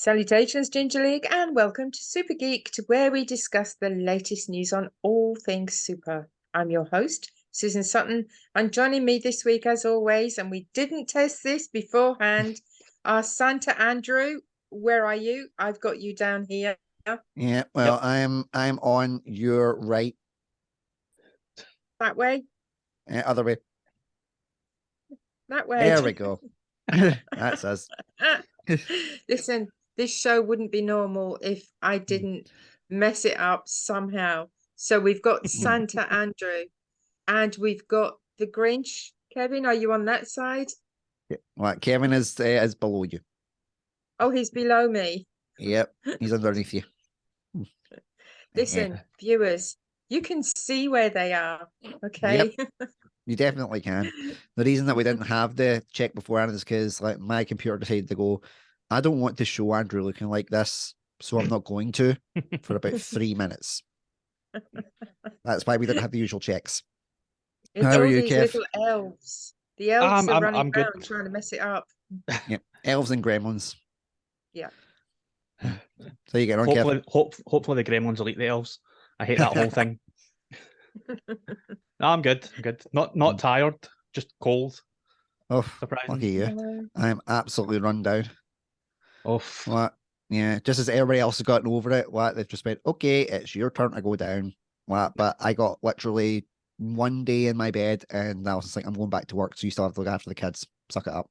Salutations, Ginger League, and welcome to Super Geeked, where we discuss the latest news on all things super. I'm your host, Susan Sutton, and joining me this week, as always, and we didn't test this beforehand, our Santa Andrew. Where are you? I've got you down here. Yeah, well, Yep. I'm on your right. That way? Other way. That way. There we go. That's us. Listen, this show wouldn't be normal if I didn't mess it up somehow. So we've got Santa Andrew and we've got the Grinch. Kevin, are you on that side? Well, Kevin is below you. Oh, he's below me. Yep, he's underneath you. Listen, viewers, you can see where they are, okay? Yep, you definitely can. The reason that we didn't have the check beforehand is because like my computer decided to go, I don't want to show Andrew looking like this, so I'm not going to for about 3 minutes. That's why we didn't have the usual checks. It's How are all you, these Kev? little elves. The elves are running I'm good. around trying to mess it up. Yep, elves and gremlins. Yeah. So you get on, Kev. Hopefully the gremlins will eat the elves. I hate that whole thing. No, I'm good. I'm good. Not tired, just cold. Oh, Surprising. lucky you. I'm absolutely run down. Oh, What? Yeah, just as everybody else has gotten over it, what they've just went, okay, it's your turn to go down. What? But I got literally 1 day in my bed, and I was just like, I'm going back to work, so you still have to look after the kids. Suck it up.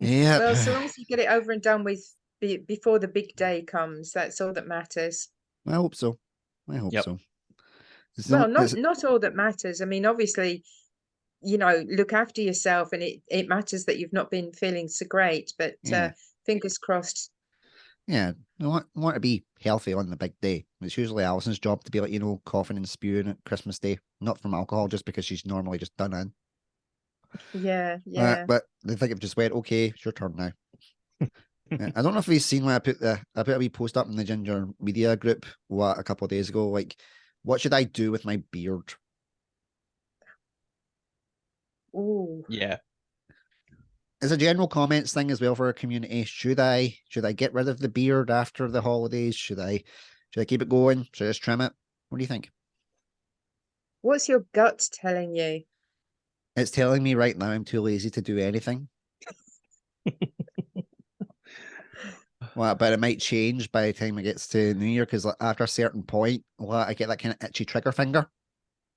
Yeah. Well, so long as you get it over and done with before the big day comes, that's all that matters. I hope so. I hope Yep. so. Well, not all that matters. I mean, obviously, look after yourself, and it matters that you've not been feeling so great, but Yeah. fingers crossed. Yeah, I want to be healthy on the big day. It's usually Alison's job to be like, coughing and spewing at Christmas Day, not from alcohol, just because she's normally just done in. Yeah, yeah. But they think I've just went, okay, it's your turn now. Yeah, I don't know if you've seen when I put a wee post up in the Ginger Media group a couple of days ago, like, what should I do with my beard? Ooh. yeah. As a general comments thing as well for our community, should I get rid of the beard after the holidays? Should I keep it going? Should I just trim it? What do you think? What's your gut telling you? It's telling me right now I'm too lazy to do anything. Well, but it might change by the time it gets to New Year, because after a certain point, I get that kind of itchy trigger finger,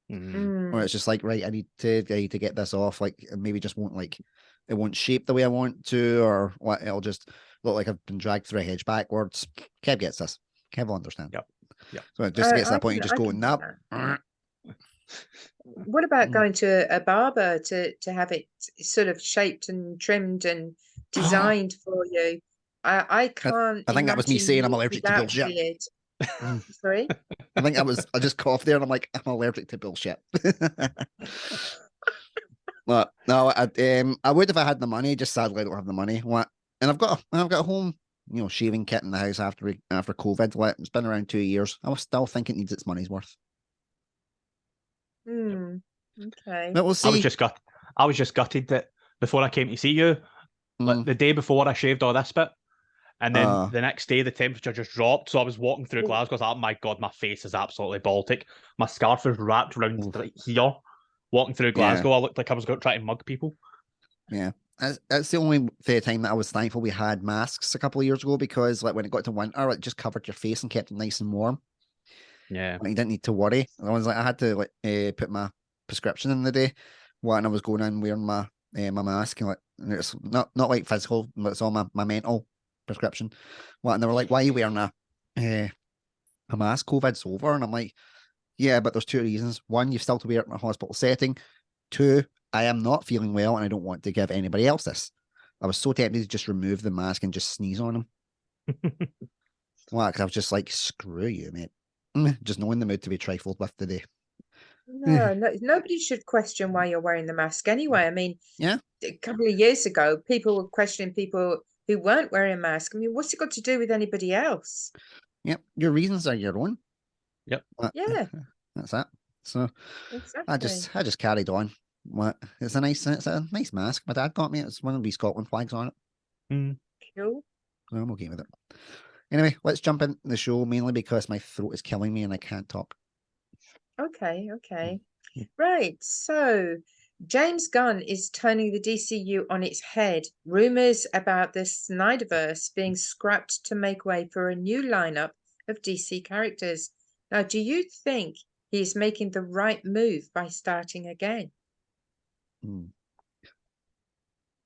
where it's just like, right, I need to get this off. Like, maybe just it won't shape the way I want to, or what? It'll just look like I've been dragged through a hedge backwards. Kev gets this. Kev will understand. Yep. So it just gets to that point, you just go, I can nope. What about going to a barber to have it sort of shaped and trimmed and designed for you? I can't. I think that was me imagine saying I'm you allergic to without bullshit. beard. Sorry? I think I just coughed there and I'm like, I'm allergic to bullshit. But no, I would if I had the money. Just sadly, I don't have the money. And I've got a home, shaving kit in the house after COVID. It's been around 2 years. I was still think it needs its money's worth. Okay. But we'll see. I was just gutted that before I came to see you, like the day before I shaved all this bit, and then the next day the temperature just dropped. So I was walking through Glasgow. I was like, oh my god, my face is absolutely Baltic. My scarf is wrapped around here. Walking through Glasgow, I looked like I was going to try to mug people. Yeah. That's the only time that I was thankful we had masks a couple of years ago, because like when it got to winter, it just covered your face and kept it nice and warm. Yeah. Like, you didn't need to worry. I was like, I had to put my prescription in the day when I was going in wearing my mask, and it's not like physical, but it's all my mental prescription. And they were like, why are you wearing a mask? COVID's over. And I'm like, yeah, but there's two reasons. One, you've still to wear it in a hospital setting. Two, I am not feeling well and I don't want to give anybody else this. I was so tempted to just remove the mask and just sneeze on them. Because I was just like, screw you, mate. Just knowing the mood to be trifled with today. No, nobody should question why you're wearing the mask anyway. I mean, yeah, a couple of years ago, people were questioning people who weren't wearing a mask. I mean, what's it got to do with anybody else? Yep, your reasons are your own. Yep. Yeah, that's that. So exactly. I just carried on. It's a nice mask. My dad got me. It's one of the Scotland flags on it. Cool. I'm okay with it. Anyway, let's jump into the show, mainly because my throat is killing me and I can't talk. Okay. Right. So James Gunn is turning the DCU on its head. Rumors about the Snyderverse being scrapped to make way for a new lineup of DC characters. Now, do you think he's making the right move by starting again?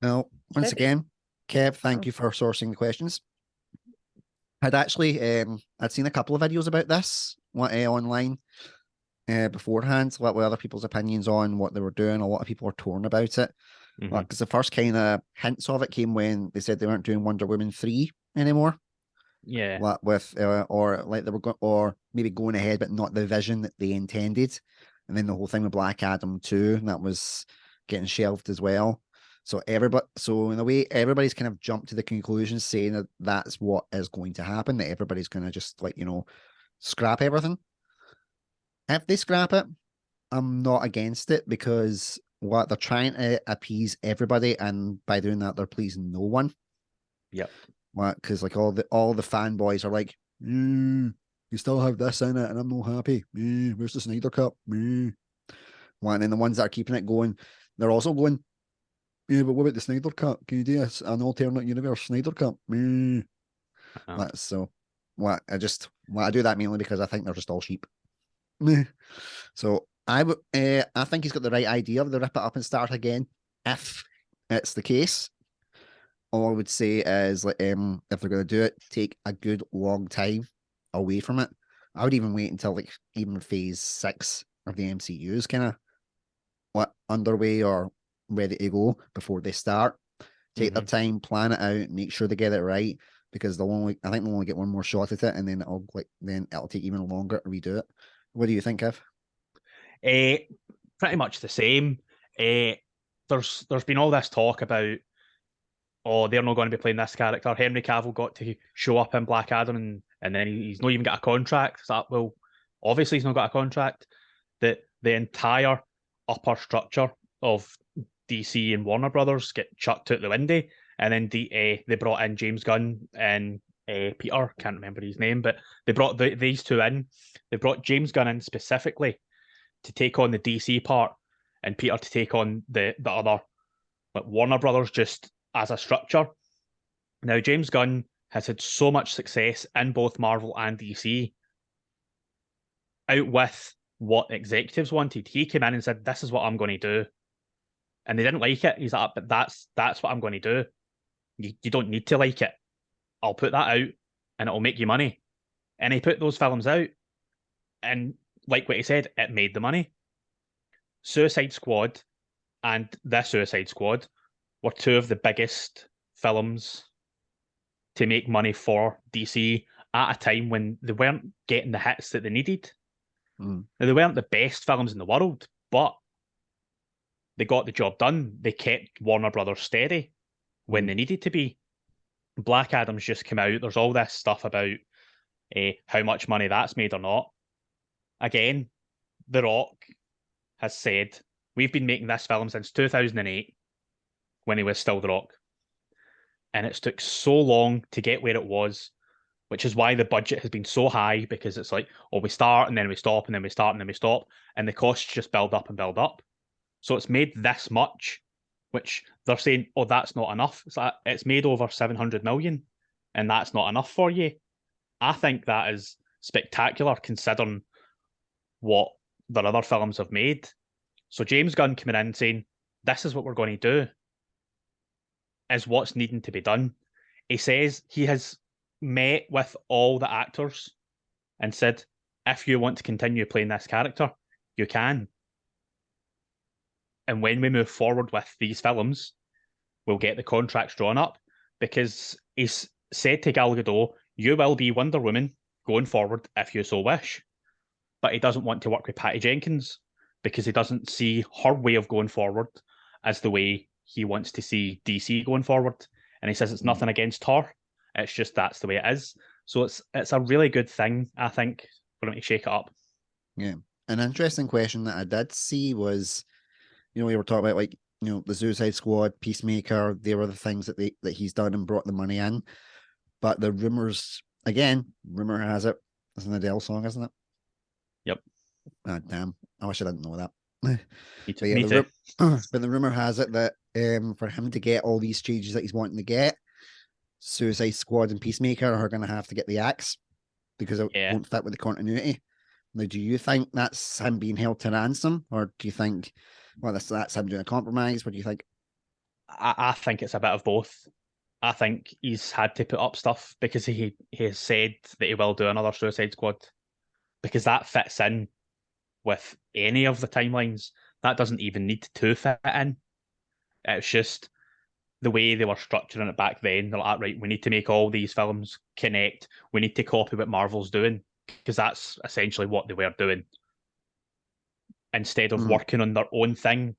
Now, once again, Kev, thank you for sourcing the questions. I'd actually I'd seen a couple of videos about this online beforehand, what were other people's opinions on what they were doing. A lot of people are torn about it. Because the first kind of hints of it came when they said they weren't doing Wonder Woman 3 anymore. Yeah. With or like they were going, or maybe going ahead, but not the vision that they intended. And then the whole thing with Black Adam 2, that was getting shelved as well. So in a way, everybody's kind of jumped to the conclusion saying that that's what is going to happen, that everybody's going to just scrap everything. If they scrap it, I'm not against it, because what they're trying to appease everybody, and by doing that, they're pleasing no one. Yep. Because all the fanboys are like, you still have this in it, and I'm not happy. Where's the Snyder Cut? And then the ones that are keeping it going, they're also going, yeah, but what about the Snyder Cut? Can you do an alternate universe Snyder Cut? So I do that mainly because I think they're just all sheep. So I think he's got the right idea of the rip it up and start again. If it's the case, all I would say is if they're going to do it, take a good long time away from it. I would even wait until even phase 6 of the MCU is kind of underway or ready to go before they start. Take their time, plan it out, make sure they get it right, because I think they'll only get one more shot at it, and then it'll take even longer to redo it. What do you think, Kev? Pretty much the same. There's been all this talk about, they're not going to be playing this character. Henry Cavill got to show up in Black Adam, and then he's not even got a contract. Well, obviously he's not got a contract. The entire upper structure of DC and Warner Brothers get chucked out the window, and then they brought in James Gunn and Peter, can't remember his name, but they brought these two in. They brought James Gunn in specifically to take on the DC part, and Peter to take on the other, Warner Brothers, just as a structure. Now, James Gunn has had so much success in both Marvel and DC, out with what executives wanted. He came in and said, "This is what I'm going to do," and they didn't like it. He's like, "But that's what I'm going to do. You don't need to like it. I'll put that out, and it'll make you money." And he put those films out, and like what he said, it made the money. Suicide Squad and The Suicide Squad were two of the biggest films to make money for DC at a time when they weren't getting the hits that they needed. Now, they weren't the best films in the world, but they got the job done. They kept Warner Brothers steady when they needed to be. Black Adam's just come out. There's all this stuff about how much money that's made or not. Again, The Rock has said, we've been making this film since 2008, when he was still The Rock. And it's took so long to get where it was, which is why the budget has been so high, because it's like, we start and then we stop and then we start and then we stop, and the costs just build up and build up. So it's made this much, which they're saying, that's not enough. It's made over 700 million, and that's not enough for you. I think that is spectacular considering what their other films have made. So James Gunn coming in saying, this is what we're going to do, is what's needing to be done. He says he has met with all the actors and said, if you want to continue playing this character, you can. And when we move forward with these films, we'll get the contracts drawn up, because he's said to Gal Gadot, you will be Wonder Woman going forward if you so wish. But he doesn't want to work with Patty Jenkins, because he doesn't see her way of going forward as the way he wants to see DC going forward. And he says it's nothing against her. It's just that's the way it is. So it's a really good thing, I think, for him to shake it up. Yeah. An interesting question that I did see was, we were talking about the Suicide Squad, Peacemaker, they were the things that he's done and brought the money in. But the rumors, again, rumor has it, it's an Adele song, isn't it? Yep. Ah, damn. I wish I didn't know that. Me too. But yeah, Me too. but the rumor has it that for him to get all these changes that he's wanting to get, Suicide Squad and Peacemaker are going to have to get the axe because it Yeah. won't fit with the continuity. Now, do you think that's him being held to ransom, or do you think, well, that's him doing a compromise? What do you think? I think it's a bit of both. I think he's had to put up stuff because he has said that he will do another Suicide Squad because that fits in with any of the timelines. That doesn't even need to fit in. It's just the way they were structuring it back then. They're like, right, we need to make all these films connect. We need to copy what Marvel's doing because that's essentially what they were doing. Instead of working on their own thing,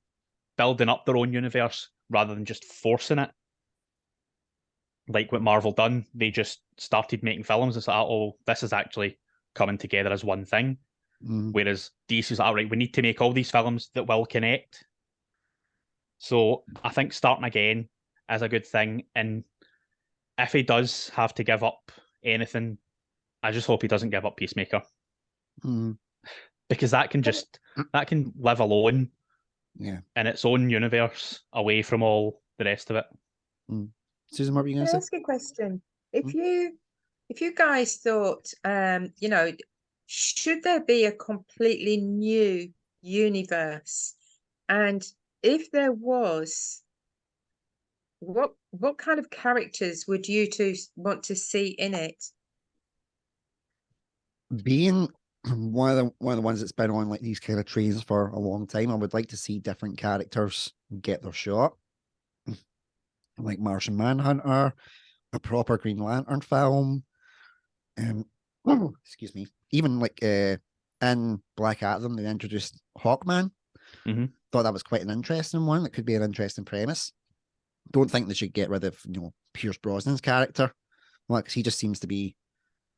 building up their own universe rather than just forcing it. Like what Marvel done, they just started making films. It's like, oh, this is actually coming together as one thing. Whereas DC's like, all right, we need to make all these films that will connect. So I think starting again is a good thing. And if he does have to give up anything, I just hope he doesn't give up Peacemaker. Because that can live alone in its own universe away from all the rest of it. Susan, what were you going to say? Can I ask a question? If you guys thought, should there be a completely new universe? And if there was, what kind of characters would you two want to see in it? Being one of the ones that's been on like these kind of trains for a long time, I would like to see different characters get their shot. Like Martian Manhunter, a proper Green Lantern film, excuse me. Even like in Black Adam, they introduced Hawkman. Thought that was quite an interesting one. It could be an interesting premise. Don't think they should get rid of Pierce Brosnan's character, well, because he seems to be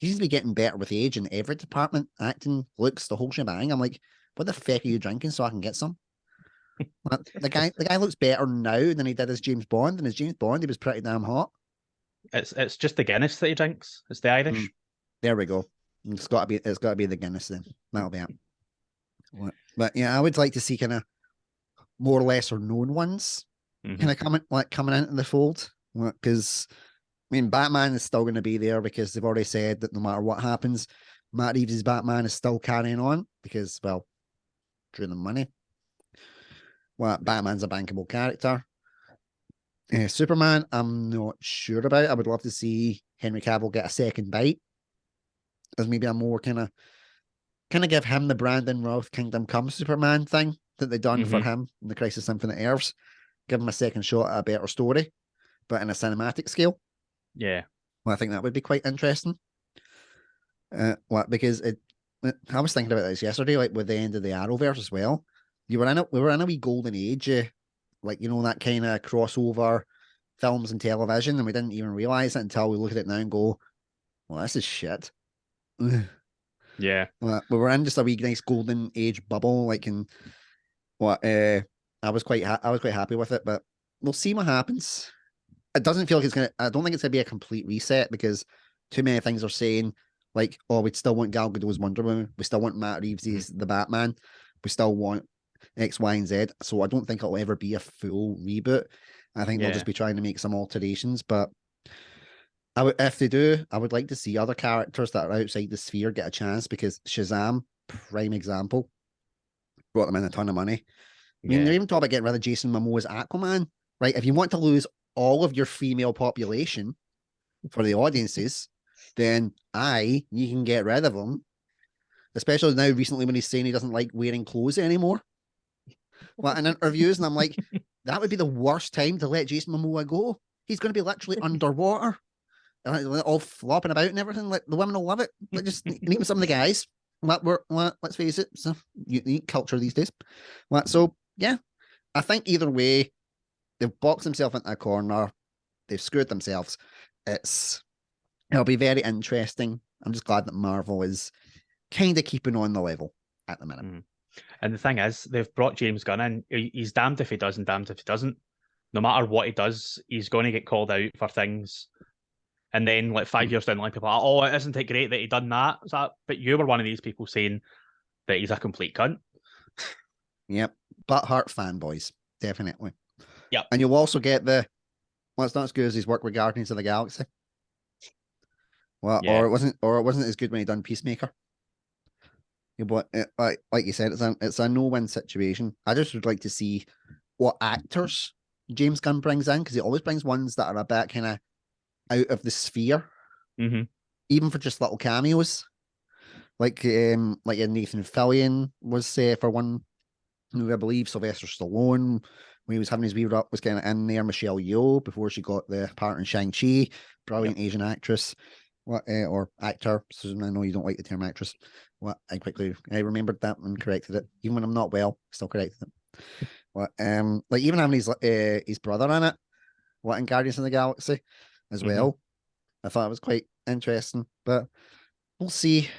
getting better with age in every department, acting, looks, the whole shebang. I'm like, what the feck are you drinking so I can get some? The guy looks better now than he did as James Bond, and as James Bond, he was pretty damn hot. It's just the Guinness that he drinks. It's the Irish. There we go. It's got to be the Guinness then. That'll be it. But yeah, I would like to see kind of more or less or known ones kind of coming into the fold, because I mean Batman is still going to be there because they've already said that no matter what happens, Matt Reeves' Batman is still carrying on because, well, drew them money. Well, Batman's a bankable character. Superman, I'm not sure about. I would love to see Henry Cavill get a second bite as maybe a more kind of give him the Brandon Routh Kingdom Come Superman thing that they done for him in the Crisis Infinite Earths. Give him a second shot at a better story, but in a cinematic scale. Yeah. Well, I think that would be quite interesting. Because I was thinking about this yesterday, like with the end of the Arrowverse as well. We were in a wee golden age, like that kind of crossover films and television, and we didn't even realize it until we look at it now and go, "Well, this is shit." Yeah. We were in just a wee nice golden age bubble, like I was quite happy with it, but we'll see what happens. It doesn't feel like I don't think it's gonna be a complete reset because too many things are saying like, oh, we'd still want Gal Gadot's Wonder Woman, we still want Matt Reeves' the Batman, we still want X, Y, and Z. So I don't think it'll ever be a full reboot. I think they'll just be trying to make some alterations, but if they do, I would like to see other characters that are outside the sphere get a chance because Shazam, prime example, brought them in a ton of money. I mean, they're even talking about getting rid of Jason Momoa's Aquaman, right? If you want to lose all of your female population for the audiences, then you can get rid of him. Especially now, recently, when he's saying he doesn't like wearing clothes anymore. Well, in interviews, and I'm like, that would be the worst time to let Jason Momoa go. He's going to be literally underwater, all flopping about and everything. Like the women will love it. Like, just name some of the guys. Let's face it, so unique culture these days. So yeah, I think either way, they've boxed themselves into a corner. They've screwed themselves. It'll be very interesting. I'm just glad that Marvel is kind of keeping on the level at the minute. And the thing is, they've brought James Gunn in. He's damned if he does and damned if he doesn't. No matter what he does, he's going to get called out for things. And then, like 5 years down the line, people are, oh, isn't it great that he done that? But you were one of these people saying that he's a complete cunt. Yep. Butthurt fanboys, definitely. Yep. And you'll also get well, it's not as good as his work with Guardians of the Galaxy. Well, Yeah. or it wasn't as good when he done Peacemaker. Yeah, but like you said, it's a no-win situation. I just would like to see what actors James Gunn brings in, because he always brings ones that are a bit kind of out of the sphere, even for just little cameos. Like Nathan Fillion was for one, who I believe Sylvester Stallone, when he was having his wee up, was kind of in there. Michelle Yeoh, before she got the part in Shang-Chi, brilliant Asian actress. Or actor. Susan, I know you don't like the term actress. I remembered that and corrected it. Even when I'm not well, still corrected it. Like even having his brother in it, in Guardians of the Galaxy as well. I thought it was quite interesting. But we'll see.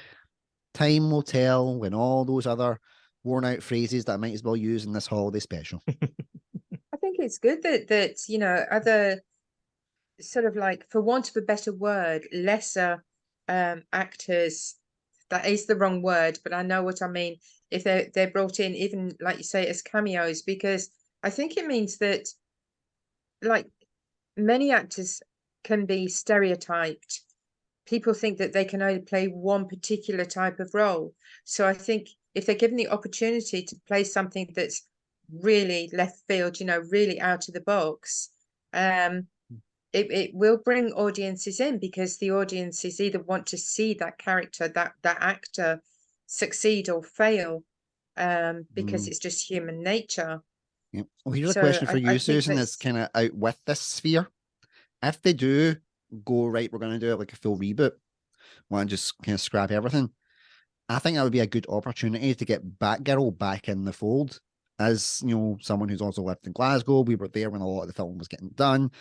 Time will tell when all those other worn out phrases that I might as well use in this holiday special. I think it's good that other sort of, like, for want of a better word, lesser actors, that is the wrong word, but I know what I mean, if they're brought in, even like you say, as cameos, because I think it means that, like, many actors can be stereotyped. People think that they can only play one particular type of role. So I think if they're given the opportunity to play something that's really left field, really out of the box, it will bring audiences in, because the audiences either want to see that character, that actor succeed or fail, because it's just human nature. Yep. Well, here's a So question for I you, think Susan, that's kind of out with this sphere. If they do go, right, we're going to do it like a full reboot, want to just kind of scrap everything, I think that would be a good opportunity to get Batgirl back in the fold. As someone who's also lived in Glasgow, we were there when a lot of the film was getting done.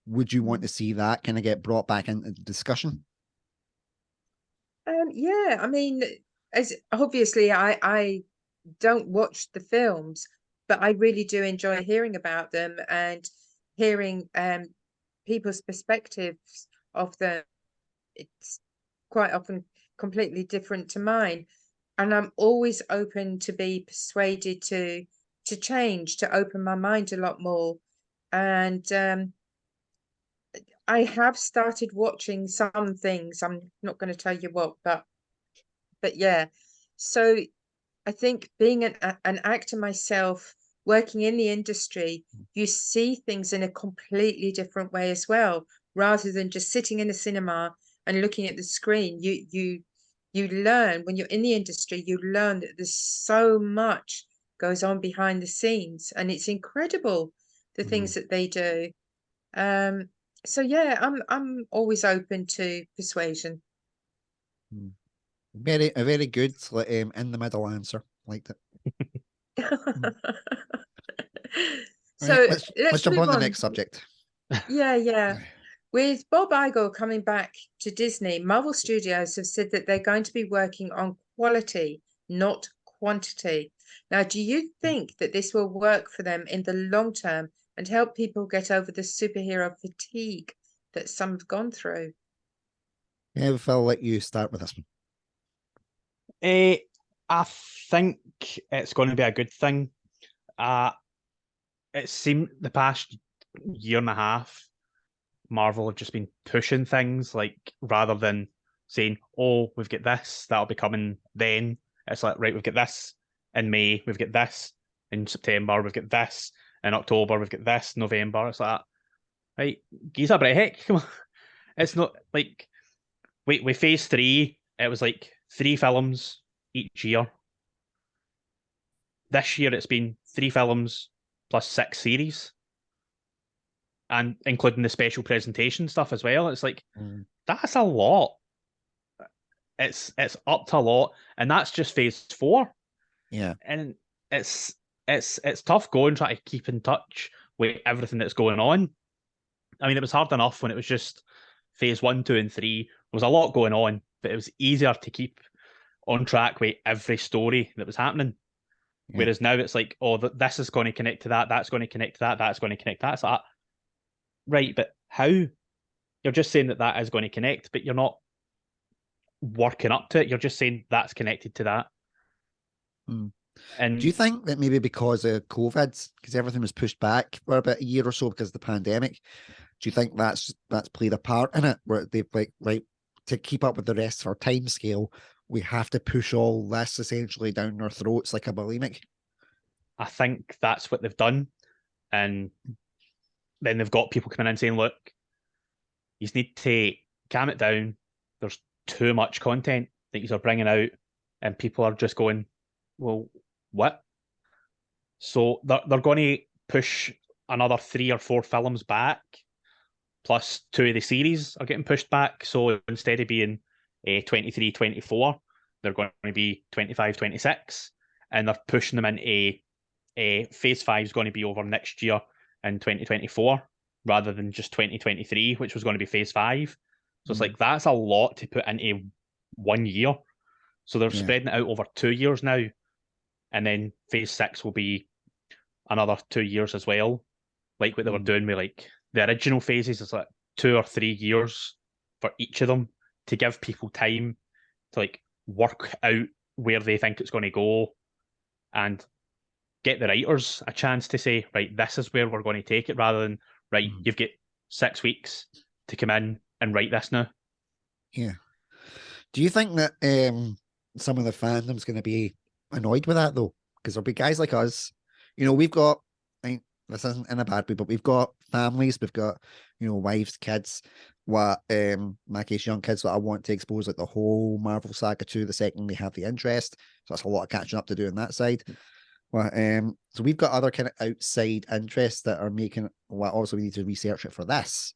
Would you want to see that kind of get brought back into the discussion? Yeah, I mean, as obviously I don't watch the films, but I really do enjoy hearing about them and hearing people's perspectives of them. It's quite often completely different to mine, and I'm always open to be persuaded to change, to open my mind a lot more. And I have started watching some things. I'm not going to tell you what, but yeah. So I think being an actor myself, working in the industry, you see things in a completely different way as well, rather than just sitting in a cinema and looking at the screen. You learn when you're in the industry, you learn that there's so much goes on behind the scenes, and it's incredible the things that they do. So yeah, I'm always open to persuasion. A very good in the middle answer. Liked it. So Right, let's let's jump move on to the on. next subject. Yeah. With Bob Iger coming back to Disney, Marvel Studios have said that they're going to be working on quality, not quantity. Now, do you think that this will work for them in the long term and help people get over the superhero fatigue that some have gone through? Yeah, Phil, I'll let you start with this one. I think it's going to be a good thing. It seemed the past year and a half, Marvel have just been pushing things, like, rather than saying, "Oh, we've got this that'll be coming then." It's like, right, we've got this in May, we've got this in September, we've got this in October, we've got this November. It's like, right, geez, a heck, come on. It's not like with Phase 3, it was like 3 films each year. This year, it's been 3 films plus 6 series, and including the special presentation stuff as well. It's like, that's a lot. It's up to a lot, and that's just Phase 4. Yeah, and it's tough going, trying to keep in touch with everything that's going on. I mean, it was hard enough when it was just Phase 1, 2, and 3. There was a lot going on, but it was easier to keep on track with every story that was happening. Yeah. Whereas now it's like, oh, this is going to connect to that, that's going to connect to that, that's going to connect to that. It's like, right, but how? You're just saying that that is going to connect, but you're not working up to it. You're just saying that's connected to that. Mm. And do you think that maybe because of COVID, because everything was pushed back for about a year or so because of the pandemic, do you think that's played a part in it, where they've like, right, to keep up with the rest of our time scale, we have to push all this essentially down our throats like a bulimic? I think that's what they've done. And then they've got people coming in saying, look, you need to calm it down. There's too much content that you are bringing out, and people are just going, well, what? So they're going to push another 3 or 4 films back, plus 2 of the series are getting pushed back. So instead of being 23, 24, they're going to be 25, 26, and they're pushing them into Phase 5 is going to be over next year in 2024 rather than just 2023, which was going to be Phase 5. So it's like that's a lot to put into 1 year. So they're spreading it out over 2 years now. And then Phase 6 will be another 2 years as well. Like what they were doing with like the original phases is like 2 or 3 years for each of them to give people time to like work out where they think it's going to go and get the writers a chance to say, right, this is where we're going to take it, rather than, right, you've got 6 weeks to come in and write this now. Yeah. Do you think that some of the fandom's going to be annoyed with that though? Because there'll be guys like us, we've got, this isn't in a bad way, but we've got families, we've got, wives, kids, my case, young kids that I want to expose like the whole Marvel saga to the second they have the interest. So that's a lot of catching up to do on that side. Well, so we've got other kind of outside interests that are making, well, also we need to research it for this,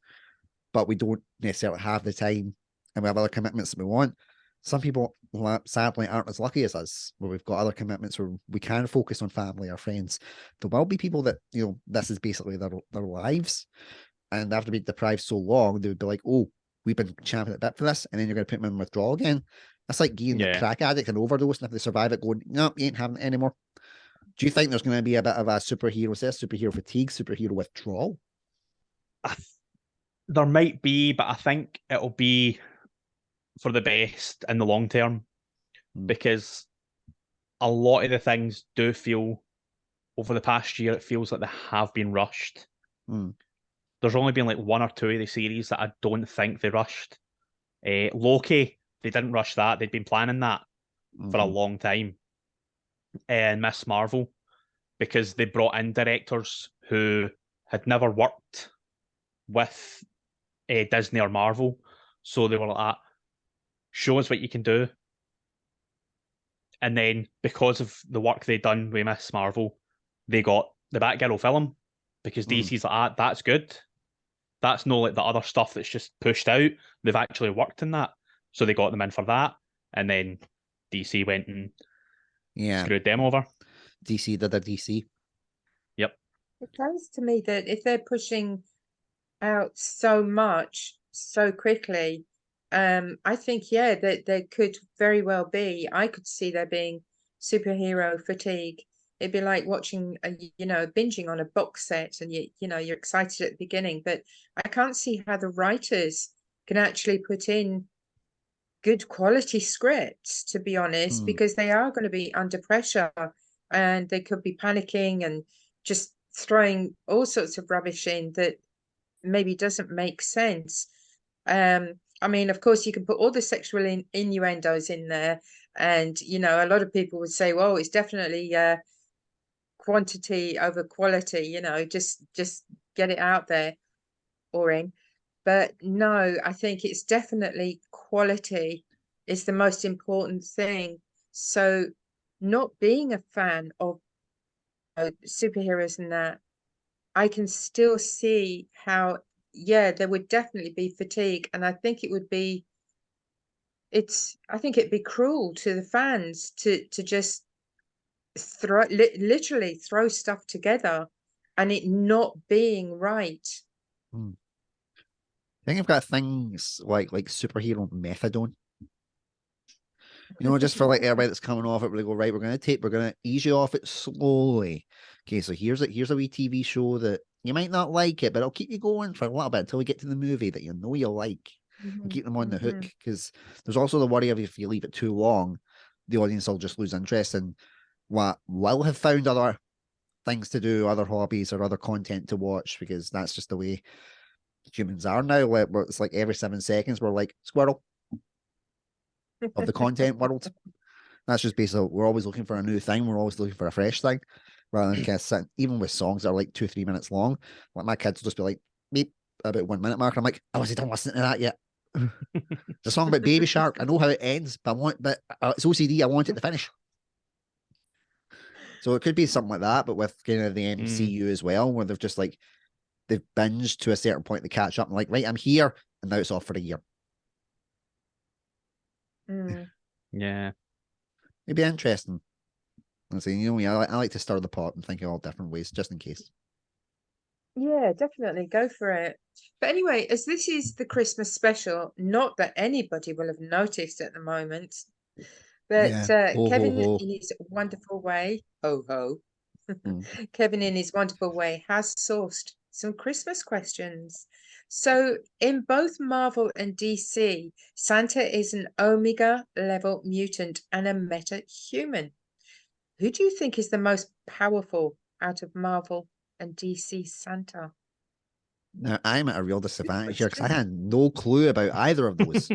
but we don't necessarily have the time and we have other commitments that we want. Some people, sadly, aren't as lucky as us, where we've got other commitments where we can focus on family or friends. There will be people that, this is basically their lives, and after being deprived so long, they would be like, oh, we've been champing a bit for this, and then you're going to put them in withdrawal again. That's like getting the crack addict and overdose, and if they survive it, going, no, you ain't having it anymore. Do you think there's going to be a bit of a superhero fatigue, superhero withdrawal? There might be, but I think it'll be for the best in the long term, because a lot of the things do feel, over the past year, it feels like they have been rushed. There's only been like 1 or 2 of the series that I don't think they rushed. Loki, they didn't rush that. They'd been planning that for a long time. And Miss Marvel, because they brought in directors who had never worked with Disney or Marvel. So they were like, show us what you can do. And then because of the work they'd done with Miss Marvel, they got the Batgirl film, because DC's like, that's good. That's no like the other stuff that's just pushed out. They've actually worked in that. So they got them in for that. And then DC went and screwed them over. DC did a DC. Yep. It sounds to me that if they're pushing out so much so quickly, I think, that there could very well be, I could see there being superhero fatigue. It'd be like watching binging on a box set, and you're excited at the beginning, but I can't see how the writers can actually put in good quality scripts, to be honest, because they are going to be under pressure, and they could be panicking and just throwing all sorts of rubbish in that maybe doesn't make sense. I mean, of course, you can put all the sexual innuendos in there, and a lot of people would say, well, it's definitely quantity over quality, just get it out there, Maureen. But no, I think it's definitely quality is the most important thing. So not being a fan of superheroes and that, I can still see how, there would definitely be fatigue. And I think it would be, I think it'd be cruel to the fans to just literally throw stuff together and it not being right. I think I've got things like superhero methadone. You know, just for like everybody that's coming off it, we go, right, we're gonna ease you off it slowly. Okay, so here's a wee TV show that you might not like it, but it'll keep you going for a little bit until we get to the movie that you know you'll like and keep them on the hook. Because there's also the worry of if you leave it too long, the audience will just lose interest in what will have found other things to do, other hobbies or other content to watch, because that's just the way humans are now. Where it's like every 7 seconds we're like squirrel of the content world. That's just basically we're always looking for a new thing. We're always looking for a fresh thing, rather than kind of sitting. Even with songs that are like 2-3 minutes long, like my kids will just be like, "Beep," about 1 minute mark. I'm like, I wasn't done listening to that yet. It's a song about Baby Shark. I know how it ends, but it's OCD. I want it to finish. So it could be something like that, but with kind of the MCU as well, where they've binged to a certain point to catch up and like, right, I'm here, and now it's off for a year. Yeah. It'd be interesting. And so, you know, I like to stir the pot and think of all different ways, just in case. Yeah, definitely go for it. But anyway, as this is the Christmas special, not that anybody will have noticed at the moment, but Ho, ho, Kevin ho. in his wonderful way, ho ho, Mm. Kevin in his wonderful way has sourced some Christmas questions. So in both Marvel and DC, Santa is an Omega level mutant and a meta human. Who do you think is the most powerful out of Marvel and DC Santa? Now, I'm at a real Good disadvantage here because I question. had no clue about either of those.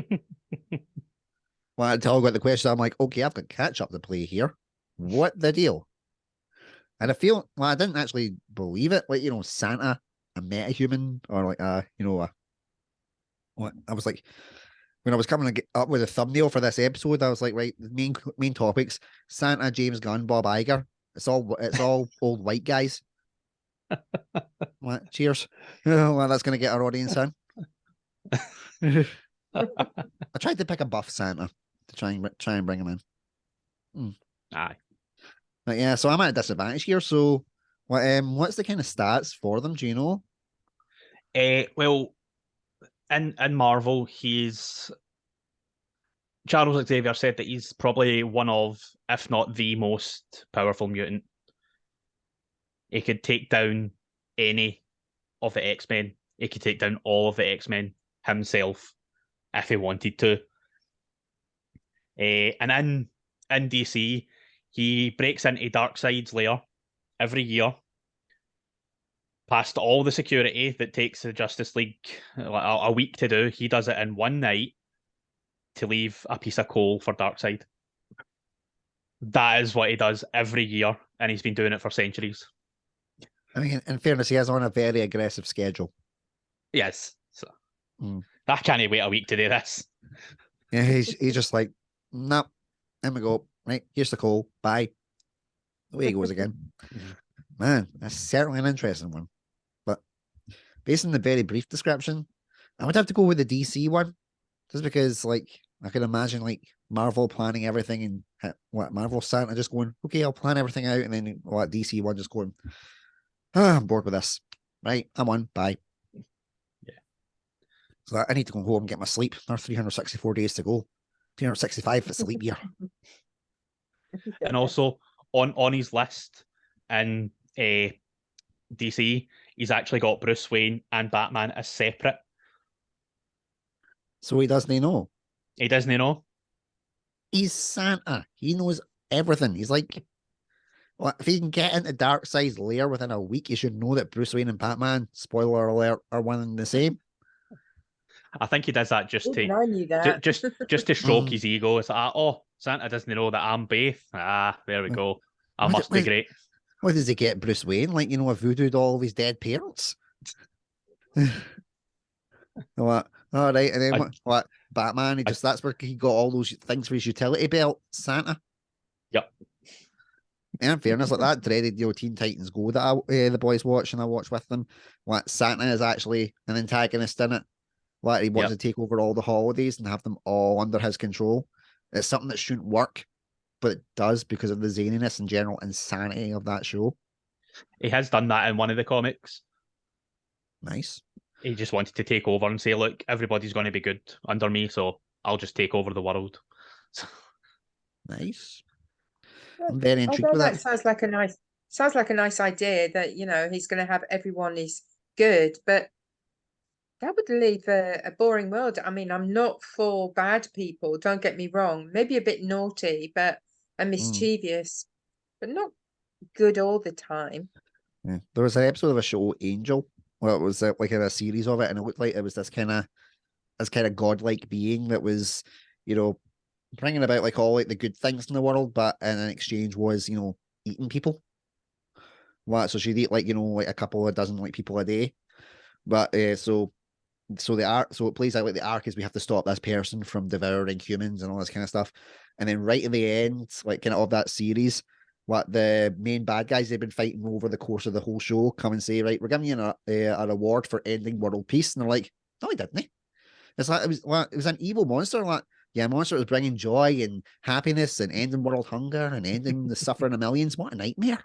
Well, until I got the question, I'm like, okay, I've got catch up to play here. What the deal? And I feel, well, I didn't actually believe it. Like, you know, Santa, a metahuman, or like, what? I was like, when I was coming up with a thumbnail for this episode, I was like, right, the main topics: Santa, James Gunn, Bob Iger. It's all old white guys. What? Cheers. Well, that's gonna get our audience in. I tried to pick a buff Santa to try and bring him in. Aye. But yeah, so I'm at a disadvantage here. So, what's the kind of stats for them? Do you know? Well, in Marvel, Charles Xavier said that he's probably one of, if not the most powerful mutant. He could take down any of the X-Men. He could take down all of the X-Men himself if he wanted to. And in DC, he breaks into Darkseid's lair every year, past all the security that takes the Justice League a week to do. He does it in one night to leave a piece of coal for Darkseid. That is what he does every year, and he's been doing it for centuries. I mean, in fairness, he has on a very aggressive schedule. Yes. So I can't wait a week to do this. Yeah, he's just like, nope, there we go. Right, here's the call. Bye. Away he goes again. Man, that's certainly an interesting one. But based on the very brief description, I would have to go with the DC one, just because, like, I can imagine like Marvel planning everything and Marvel Santa just going, okay, I'll plan everything out, and then what DC one just going, I'm bored with this. Right, I'm on. Bye. Yeah. So I need to go home and get my sleep. There's 364 days to go. 365 if it's a leap year. And also on his list in DC, he's actually got Bruce Wayne and Batman as separate. So he doesn't know. He doesn't know. He's Santa. He knows everything. He's like, well, if he can get into Darkseid's lair within a week, you should know that Bruce Wayne and Batman, spoiler alert, are one and the same. I think he does that just Even to I knew that. just to stroke his ego. It's like, oh, Santa doesn't know that I'm Baith. Ah, there we go. I must be great. What does he get, Bruce Wayne? Like, you know, a voodoo doll of his dead parents? What? All right, and then what? Batman? That's where he got all those things for his utility belt. Santa. Yep. And in fairness, like that dreaded, you know, Teen Titans Go that the boys watch and I watch with them. What Santa is actually an antagonist in it. Like he wants to take over all the holidays and have them all under his control. It's something that shouldn't work, but it does because of the zaniness and general insanity of that show. He has done that in one of the comics. Nice. He just wanted to take over and say, look, everybody's going to be good under me, so I'll just take over the world. Nice. Well, I'm very intrigued although with that that. sounds like a nice idea that, he's going to have everyone is good, but that would leave a boring world. I mean, I'm not for bad people, don't get me wrong. Maybe a bit naughty, but and Mm, mischievous, but not good all the time. yeah. There was an episode of a show, Angel, where it was like in a series of it, and it looked like it was this kind of godlike being that was, you know, bringing about like all like the good things in the world, but in exchange was, eating people. What? So she'd eat like like a couple of dozen like people a day. But so it plays out like the arc is we have to stop this person from devouring humans and all this kind of stuff. And then right at the end, like kind of that series, what the main bad guys they've been fighting over the course of the whole show come and say, right, we're giving you a reward for ending world peace. And they're like, no, he didn't. It's like it was an evil monster. Like, yeah, a monster that was bringing joy and happiness and ending world hunger and ending the suffering of millions. What a nightmare.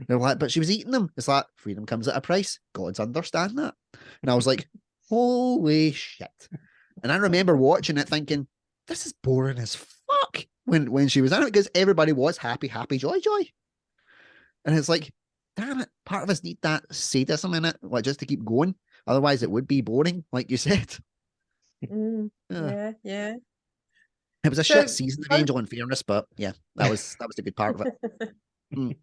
They're like, but she was eating them. It's like freedom comes at a price. Gods understand that. And I was like, holy shit. And I remember watching it thinking, this is boring as fuck when she was in it because everybody was happy, happy, joy, joy. And it's like, damn it, part of us need that sadism in it, like just to keep going. Otherwise, it would be boring, like you said. Yeah. Yeah, yeah. It was a shit So season of both Angel in fairness, but yeah, that was the good part of it. Mm.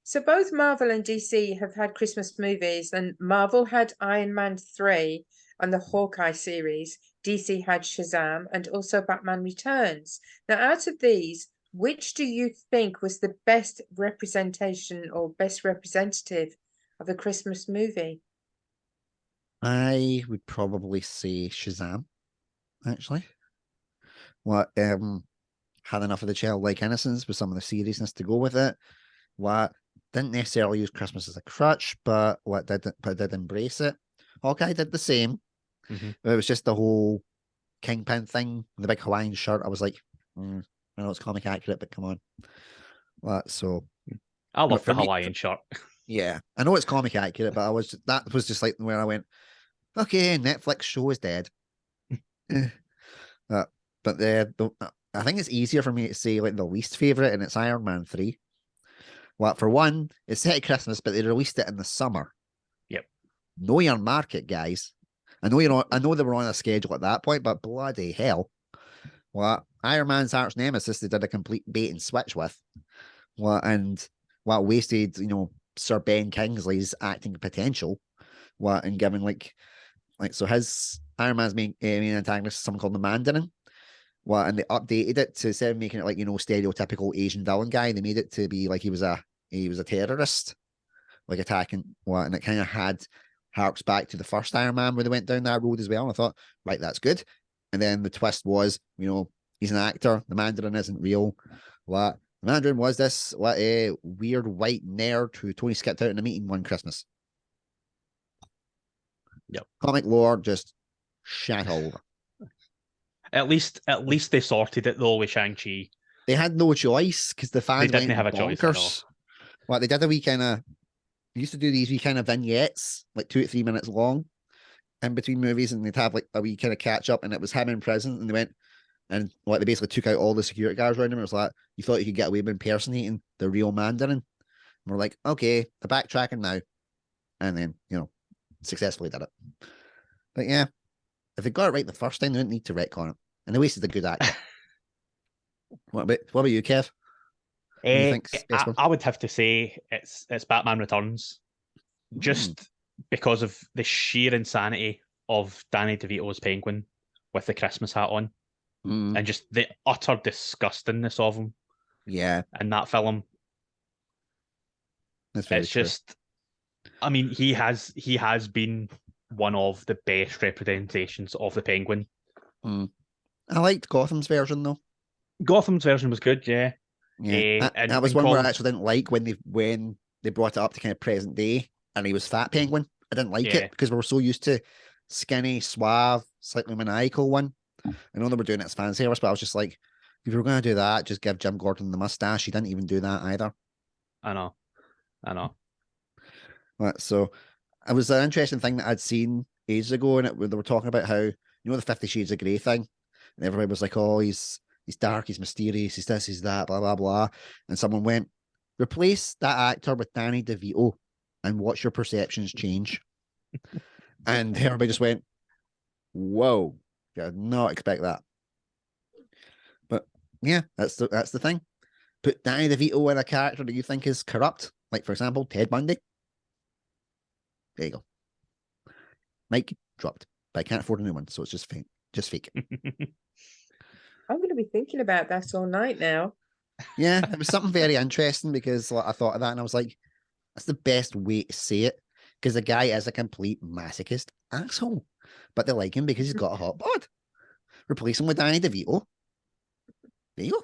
so both Marvel and DC have had Christmas movies, and Marvel had Iron Man 3 and the Hawkeye series. DC had Shazam and also Batman Returns. Now, out of these, which do you think was the best representation or best representative of a Christmas movie? I would probably say Shazam, actually. What had enough of the childlike innocence with some of the seriousness to go with it. What didn't necessarily use Christmas as a crutch, but did embrace it. Hawkeye did the same. Mhm. It was just the whole kingpin thing, the big Hawaiian shirt. I was like, I know it's comic accurate, but come on. What so I love for the me, Hawaiian shirt. yeah, I know it's comic accurate, but that was just like where I went, okay, Netflix show is dead. Uh, but I think it's easier for me to say like the least favorite, and it's Iron Man 3. Well, for one, it's set at Christmas, but they released it in the summer. Yep. Know your market, guys. I know they were on a schedule at that point, but bloody hell. Well, Iron Man's arch nemesis they did a complete bait and switch with. Well, and wasted, Sir Ben Kingsley's acting potential. And giving like so his Iron Man's main antagonist is someone called the Mandarin. And they updated it to instead of making it like stereotypical Asian villain guy, they made it to be like he was a terrorist, like attacking and it kind of harks back to the first Iron Man where they went down that road as well. And I thought, right, that's good. And then the twist was, he's an actor. The Mandarin isn't real. What the Mandarin was this a weird white nerd who Tony skipped out in a meeting one Christmas. Yep. Comic lore just shat all over. At least they sorted it though with Shang-Chi. They had no choice because the They fans didn't went have a choice at all. bonkers. Well, they did a wee kind of used to do these wee kind of vignettes, like 2 to 3 minutes long, in between movies, and they'd have like a wee kind of catch up, and it was him in prison, and they went and like they basically took out all the security guards around him. It was like you thought you could get away with impersonating the real Mandarin. And we're like, okay, they're backtracking now, and then successfully did it. But yeah, if they got it right the first time, they didn't need to retcon it, and they wasted a good actor. What about you, Kev? What do you think's the best one? I would have to say it's Batman Returns, just because of the sheer insanity of Danny DeVito's Penguin with the Christmas hat on, and just the utter disgustingness of him. Yeah, in that film. that's very It's true. just, I mean, he has been one of the best representations of the Penguin. I liked Gotham's version though. Gotham's version was good, yeah. Yeah, that was one where I actually didn't like when they brought it up to kind of present day, and he was Fat Penguin. I didn't like it because we were so used to skinny, suave, slightly maniacal one. I know they were doing it as fan service, but I was just like, if you were going to do that, just give Jim Gordon the mustache. He didn't even do that either. I know. So it was an interesting thing that I'd seen ages ago, and they were talking about how the 50 Shades of Grey thing, and everybody was like, "Oh, he's he's dark, he's mysterious, he's this, he's that, blah, blah, blah. And someone went, replace that actor with Danny DeVito and watch your perceptions change. And everybody just went, whoa, did not expect that. But yeah, that's the thing. Put Danny DeVito in a character that you think is corrupt, like for example, Ted Bundy. There you go. Mike dropped, but I can't afford a new one, so it's just fake. Just fake. I'm going to be thinking about that all night now. Yeah, it was something very interesting because like, I thought of that and I was like, that's the best way to say it, because the guy is a complete masochist asshole, but they like him because he's got a hot bod. Replace him with Danny DeVito. There you go.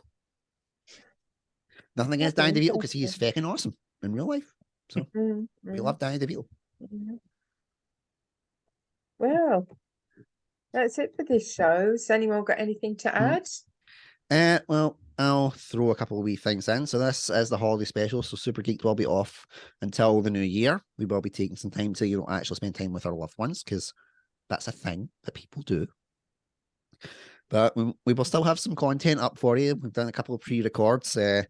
Nothing against Danny DeVito because he is fucking awesome in real life. So we love Danny DeVito. Well, that's it for this show. Has anyone got anything to add? Well, I'll throw a couple of wee things in. So this is the holiday special. So Super Geeked will be off until the new year. We will be taking some time to actually spend time with our loved ones, because that's a thing that people do. But we will still have some content up for you. We've done a couple of pre-records. I've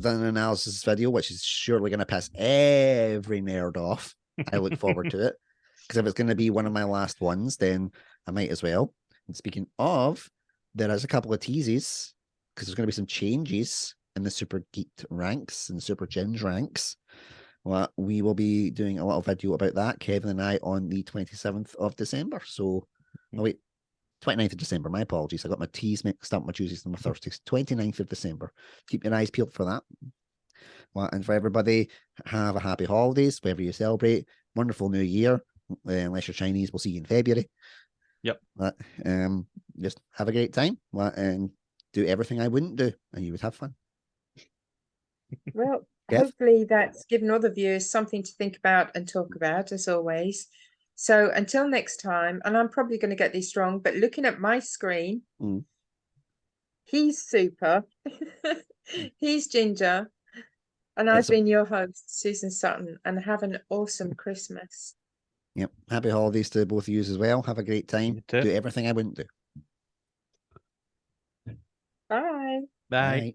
done an analysis video, which is surely going to piss every nerd off. I look forward to it, because if it's going to be one of my last ones, then I might as well. And speaking of, there is a couple of teases, because there's going to be some changes in the Super Geeked ranks and Super Ginge ranks. Well, we will be doing a little video about that, Kevin and I, on the 27th of December. So, oh wait, 29th of December, my apologies. I got my T's mixed up, my Tuesdays and my Thursdays. 29th of December. Keep your eyes peeled for that. Well, and for everybody, have a happy holidays, wherever you celebrate. Wonderful New Year. Unless you're Chinese, we'll see you in February. Yep. Just have a great time, and do everything I wouldn't do, and you would have fun. Well, Yes. hopefully that's given other viewers something to think about and talk about, as always. So until next time, and I'm probably going to get this wrong, but looking at my screen, he's Super, he's Ginger, and I've been your host, Susan Sutton, and have an awesome Christmas. Yep. Happy holidays to both of you as well. Have a great time. Do everything I wouldn't do. Bye. Bye.